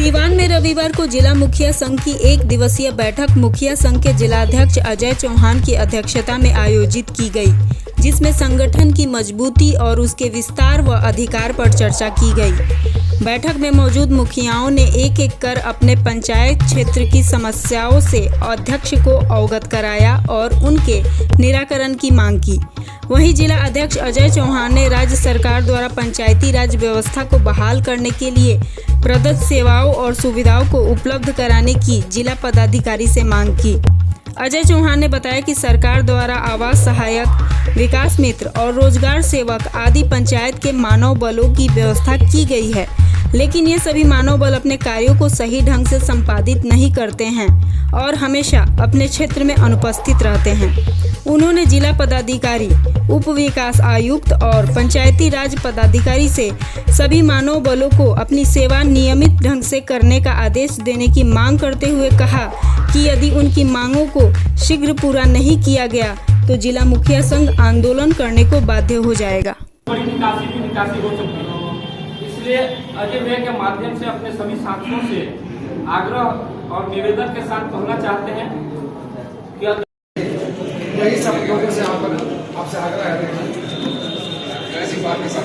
सीवान में रविवार को जिला मुखिया संघ की एक दिवसीय बैठक मुखिया संघ के जिलाध्यक्ष अजय चौहान की अध्यक्षता में आयोजित की गई, जिसमें संगठन की मजबूती और उसके विस्तार व अधिकार पर चर्चा की गई। बैठक में मौजूद मुखियाओं ने एक एक कर अपने पंचायत क्षेत्र की समस्याओं से अध्यक्ष को अवगत कराया और उनके निराकरण की मांग की। वहीं जिला अध्यक्ष अजय चौहान ने राज्य सरकार द्वारा पंचायती राज व्यवस्था को बहाल करने के लिए प्रदत्त सेवाओं और सुविधाओं को उपलब्ध कराने की जिला पदाधिकारी से मांग की। अजय चौहान ने बताया कि सरकार द्वारा आवास सहायक, विकास मित्र और रोजगार सेवक आदि पंचायत के मानव बलों की व्यवस्था की गई है, लेकिन ये सभी मानव बल अपने कार्यों को सही ढंग से संपादित नहीं करते हैं और हमेशा अपने क्षेत्र में अनुपस्थित रहते हैं। उन्होंने जिला पदाधिकारी, उप विकास आयुक्त और पंचायती राज पदाधिकारी से सभी मानव बलों को अपनी सेवा नियमित ढंग से करने का आदेश देने की मांग करते हुए कहा कि यदि उनकी मांगों को शीघ्र पूरा नहीं किया गया तो जिला मुखिया संघ आंदोलन करने को बाध्य हो जाएगा। बड़ी निकासी हो सकती है, इसलिए अजय भैया के माध्यम से अपने सभी साथियों से आग्रह और निवेदन के साथ कहना चाहते हैं कि यही सब लोगों से आपसे आग्रह है ऐसी बात के साथ।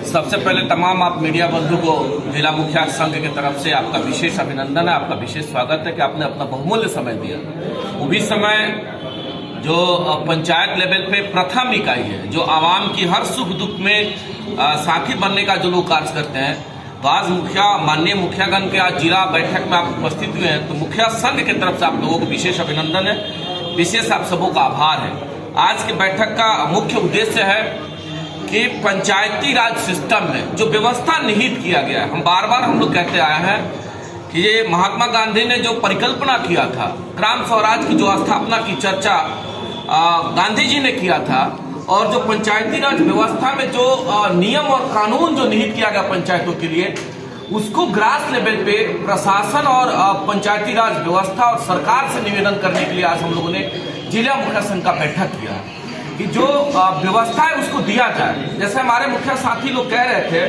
सबसे पहले तमाम आप मीडिया बंधु को जिला मुखिया संघ की तरफ से आपका विशेष अभिनंदन है, आपका विशेष स्वागत है कि आपने अपना बहुमूल्य समय दिया। वो भी समय जो पंचायत लेवल पे प्रथम इकाई है, जो आवाम की हर सुख दुख में साथी बनने का जो लोग कार्य करते हैं। तो आज माननीय मुखियागण के आज जिला बैठक में आप उपस्थित हुए हैं, तो मुखिया संघ की तरफ से आप लोगों को विशेष अभिनंदन है, विशेष आप सबों का आभार है। आज की बैठक का मुख्य उद्देश्य है कि पंचायती राज सिस्टम में जो व्यवस्था निहित किया गया है, हम लोग कहते आए हैं कि ये महात्मा गांधी ने जो परिकल्पना किया था, ग्राम स्वराज की जो स्थापना की चर्चा गांधी जी ने किया था, और जो पंचायती राज व्यवस्था में जो नियम और कानून जो निहित किया गया पंचायतों के लिए, उसको ग्रास लेवल पे प्रशासन और पंचायती राज व्यवस्था और सरकार से निवेदन करने के लिए आज हम लोगों ने जिला मुखिया संघ का बैठक किया कि जो व्यवस्था है उसको दिया जाए। जैसे हमारे मुखिया साथी लोग कह रहे थे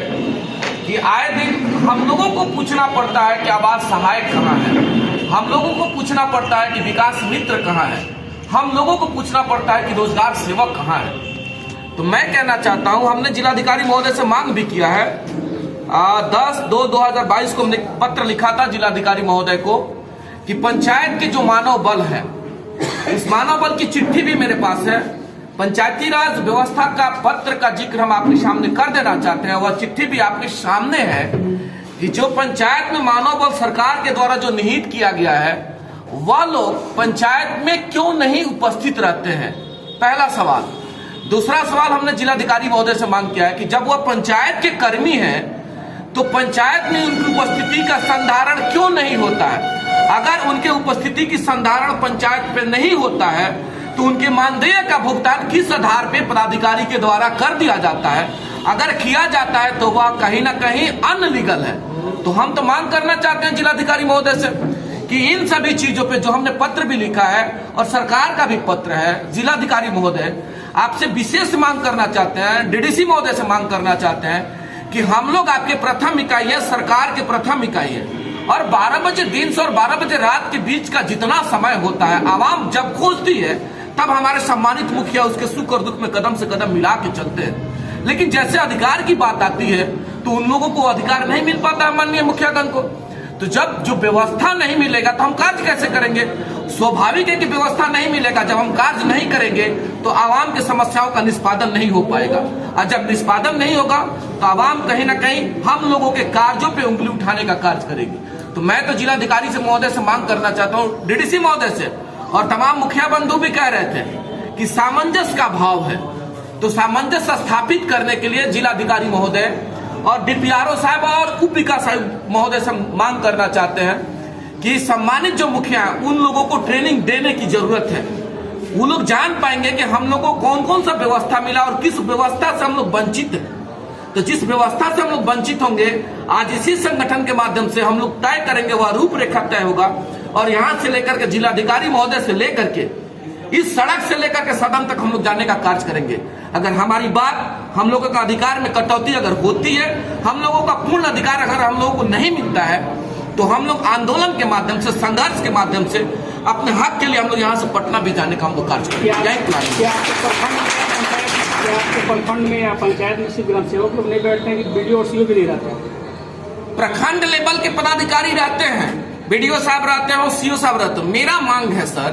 कि आए दिन हम लोगों को पूछना पड़ता है कि आवास सहायक कहाँ है, हम लोगों को पूछना पड़ता है कि विकास मित्र कहाँ है, हम लोगों को पूछना पड़ता है कि रोजगार सेवक कहाँ है। तो मैं कहना चाहता हूं, हमने जिलाधिकारी महोदय से मांग भी किया है। 10/2/2022 को हमने पत्र लिखा था जिलाधिकारी महोदय को कि पंचायत के जो मानव बल है, इस मानव बल की चिट्ठी भी मेरे पास है। पंचायती राज व्यवस्था का पत्र का जिक्र हम आपके सामने कर देना चाहते हैं। वह चिट्ठी भी आपके सामने है कि जो पंचायत में मानव बल सरकार के द्वारा जो निहित किया गया है, वह लोग पंचायत में क्यों नहीं उपस्थित रहते हैं, पहला सवाल। दूसरा सवाल हमने जिलाधिकारी महोदय से मांग किया है कि जब वह पंचायत के कर्मी हैं तो पंचायत में उनकी उपस्थिति का संधारण क्यों नहीं होता है। अगर उनके उपस्थिति की संधारण पंचायत पे नहीं होता है तो उनके मानदेय का भुगतान किस आधार पे पदाधिकारी के द्वारा कर दिया जाता है। अगर किया जाता है तो वह कहीं ना कहीं अनलीगल है। तो हम तो मांग करना चाहते हैं जिलाधिकारी महोदय से कि इन सभी चीजों पे जो हमने पत्र भी लिखा है और सरकार का भी पत्र है, जिलाधिकारी महोदय आपसे विशेष मांग करना चाहते हैं, डीडीसी महोदय से मांग करना चाहते हैं कि हम लोग आपके प्रथम इकाई है, सरकार के प्रथम इकाई है, और 12 बजे दिन से और 12 बजे रात के बीच का जितना समय होता है, आवाम जब खोजती है तब हमारे सम्मानित मुखिया उसके सुख और दुख में कदम से कदम मिला के चलते हैं। लेकिन जैसे अधिकार की बात आती है तो उन लोगों को अधिकार नहीं मिल पाता है माननीय मुखियागण को। तो जब जो व्यवस्था नहीं मिलेगा तो हम कार्य कैसे करेंगे। स्वाभाविक है कि व्यवस्था नहीं मिलेगा, जब हम कार्य नहीं करेंगे तो आवाम की समस्याओं का निष्पादन नहीं हो पाएगा, और जब निष्पादन नहीं होगा तो आवाम कहीं ना कहीं हम लोगों के कार्यों पे उंगली उठाने का कार्य करेगी। तो मैं तो जिलाधिकारी से महोदय से मांग करना चाहता हूँ, डीडीसी महोदय से, और तमाम मुखिया बंधु भी कह रहे थे कि सामंजस्य का भाव है, तो सामंजस्य स्थापित करने के लिए जिलाधिकारी महोदय और डीपीआरओ साहब और उप विकास आयुक्त महोदय से मांग करना चाहते हैं कि सम्मानित जो मुखिया हैं उन लोगों को ट्रेनिंग देने की जरूरत है। वो लोग जान पाएंगे कि हम लोगों को कौन कौन सा व्यवस्था मिला और किस व्यवस्था से हम लोग वंचित हैं। तो जिस व्यवस्था से हम लोग वंचित होंगे, आज इसी संगठन के माध्यम से हम लोग तय करेंगे, वह रूपरेखा तय होगा। और यहाँ से लेकर के जिलाधिकारी महोदय से लेकर के इस सड़क से लेकर के सदन तक हम लोग जाने का कार्य करेंगे। अगर हमारी बात, हम लोगों का अधिकार में कटौती अगर होती है, हम लोगों का पूर्ण अधिकार अगर हम लोगों को नहीं मिलता है, तो हम लोग आंदोलन के माध्यम से, संघर्ष के माध्यम से अपने हक के लिए हम लोग यहाँ से पटना भी जाने का हम लोग कार्य करेंगे। आपके प्रखंड में या पंचायत में सिर्फ ग्राम सेवक लोग नहीं बैठते हैं कि बीडीओ और सीओ भी नहीं रहते हैं? प्रखंड लेवल के पदाधिकारी रहते हैं, बीडीओ साहब रहते हैं और सीओ साहब रहते हैं। मेरा मांग है सर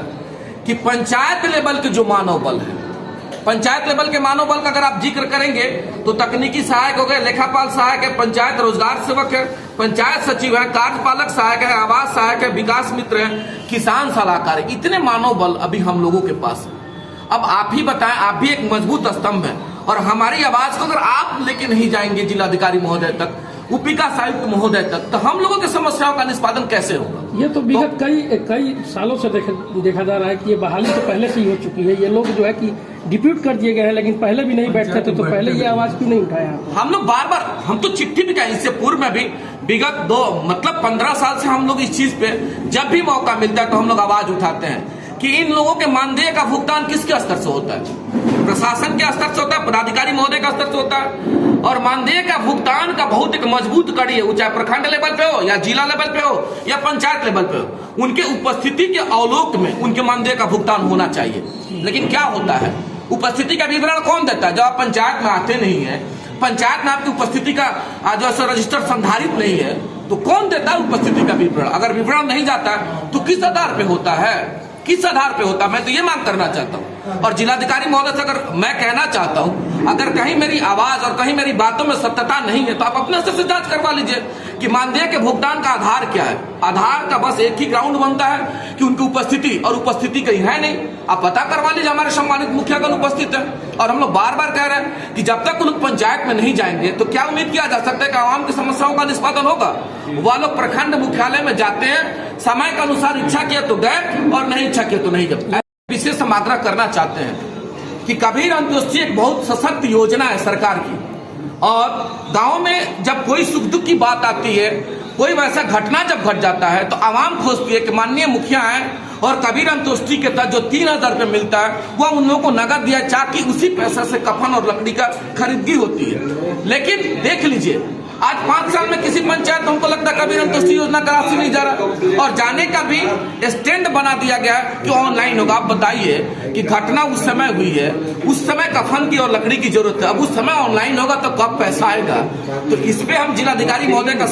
कि पंचायत लेवल के जो मानव बल है, पंचायत लेवल के मानव बल का अगर आप जिक्र करेंगे तो तकनीकी सहायक हो गए, लेखापाल सहायक है, पंचायत रोजगार सेवक है, पंचायत सचिव है, कार्यपालक सहायक है, आवास सहायक है, विकास मित्र है, किसान सलाहकार है। इतने मानव बल अभी हम लोगों के पास है। अब आप ही बताएं, आप भी एक मजबूत स्तंभ है और हमारी आवाज को अगर आप लेके नहीं जाएंगे जिलाधिकारी महोदय तक, विकास आयुक्त महोदय तक, तो हम लोगों की समस्याओं का निष्पादन कैसे होगा? ये तो विगत कई सालों से देखा जा रहा है कि ये बहाली तो पहले से ही हो चुकी है। ये लोग जो है कि डिप्यूट कर दिए गए हैं, लेकिन पहले भी नहीं बैठते थे, तो पहले ये आवाज क्यों नहीं उठाया? हम लोग बार बार, हम तो चिट्ठी भी गए, इससे पूर्व में भी विगत 15 साल से हम लोग इस चीज पे जब भी मौका मिलता है तो हम लोग आवाज उठाते हैं कि इन लोगों के मानदेय का भुगतान किसके स्तर से होता है? प्रशासन के स्तर से होता है, पदाधिकारी महोदय का स्तर से होता है। और मानदेय का भुगतान का बहुत एक मजबूत कड़ी है, वो चाहे प्रखंड लेवल पे हो या जिला लेवल पे हो या पंचायत लेवल पे हो, उनके उपस्थिति के अवलोक में उनके मानदेय का भुगतान होना चाहिए। लेकिन क्या होता है, उपस्थिति का विवरण कौन देता है? जब आप पंचायत में आते नहीं है, पंचायत में आपकी उपस्थिति का जो रजिस्टर संधारित नहीं है, तो कौन देता है उपस्थिति का विवरण? अगर विवरण नहीं जाता तो किस आधार पे होता है, किस आधार पे होता है? मैं तो ये मांग करना चाहता हूँ। और जिलाधिकारी महोदय से अगर मैं कहना चाहता हूँ, अगर कहीं मेरी आवाज और कहीं मेरी बातों में सत्यता नहीं है तो आप अपने स्तर से जांच करवा लीजिए कि मानदेय के भुगतान का आधार क्या है। आधार का बस एक ही ग्राउंड बनता है कि उनकी उपस्थिति, और उपस्थिति कहीं है नहीं। आप पता करवा लीजिए, हमारे सम्मानित मुखियागण उपस्थित है। और हम लोग बार बार कह रहे हैं कि जब तक लोग पंचायत में नहीं जाएंगे तो क्या उम्मीद किया जा सकता है कि आवाम की समस्याओं का निष्पादन होगा? वह लोग प्रखंड मुख्यालय में जाते हैं, समय के अनुसार इच्छा किया तो गए और नहीं इच्छा किया तो नहीं गए। विशेष हम आग्रह करना चाहते हैं कि कबीर अंत्योदय एक बहुत सशक्त योजना है सरकार की, और गांव में जब कोई सुख दुख की बात आती है, कोई वैसा घटना जब घट जाता है, तो आवाम खोजती है कि माननीय मुखिया हैं और कबीर अंत्योदय के तहत जो 3000 रुपये मिलता है वह उन लोगों को नगद दिया, ताकि उसी पैसा से कफन और लकड़ी का खरीदगी होती है। लेकिन देख लीजिए, आज 5 साल में किसी पंचायत, हमको लगता है कबीर अंत्योदय योजना का राशि नहीं जा रहा, और जाने का भी स्टैंड बना दिया गया कि ऑनलाइन होगा। आप बताइए कि घटना उस समय हुई है, उस समय कफन की और लकड़ी की जरूरत है, अब उस समय ऑनलाइन होगा तो कब पैसा आएगा? तो इस पे हम जिलाधिकारी महोदय का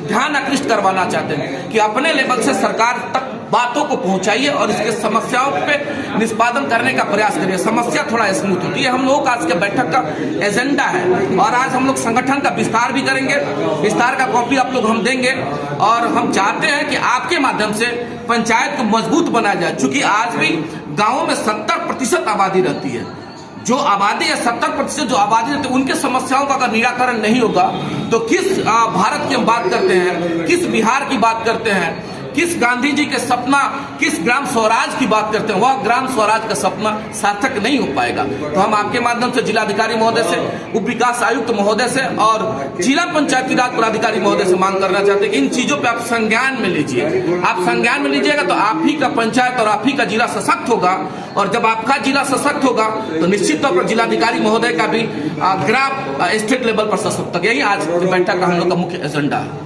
ध्यान आकृष्ट करवाना चाहते हैं कि अपने लेवल से सरकार तक बातों को पहुंचाइए और इसके समस्याओं पे निष्पादन करने का प्रयास करिए। समस्या थोड़ा स्मूथ होती है। हम लोगों का आज के बैठक का एजेंडा है, और आज हम लोग संगठन का विस्तार भी करेंगे। विस्तार का कॉपी आप लोग हम देंगे, और हम चाहते हैं कि आपके माध्यम से पंचायत को मजबूत बनाया जाए। चूंकि आज भी गाँवों में 70% आबादी रहती है, जो आबादी है 70% जो आबादी रहती है, उनके समस्याओं का अगर निराकरण नहीं होगा तो किस भारत की हम बात करते हैं, किस बिहार की बात करते हैं, किस गांधी जी के सपना, किस ग्राम स्वराज की बात करते हैं, वह ग्राम स्वराज का सपना सार्थक नहीं हो पाएगा। तो हम आपके माध्यम से जिलाधिकारी महोदय से, उप विकास आयुक्त महोदय से और जिला पंचायती राज पदाधिकारी महोदय से मांग करना चाहते हैं कि इन चीजों पे आप संज्ञान में लीजिए। आप संज्ञान में लीजिएगा तो आप ही का पंचायत और आप ही का जिला सशक्त होगा, और जब आपका जिला सशक्त होगा तो निश्चित तौर पर जिलाधिकारी महोदय का भी ग्राम स्टेट लेवल पर सशक्त होगा। यही आज बैठक का हम लोग का मुख्य एजेंडा है।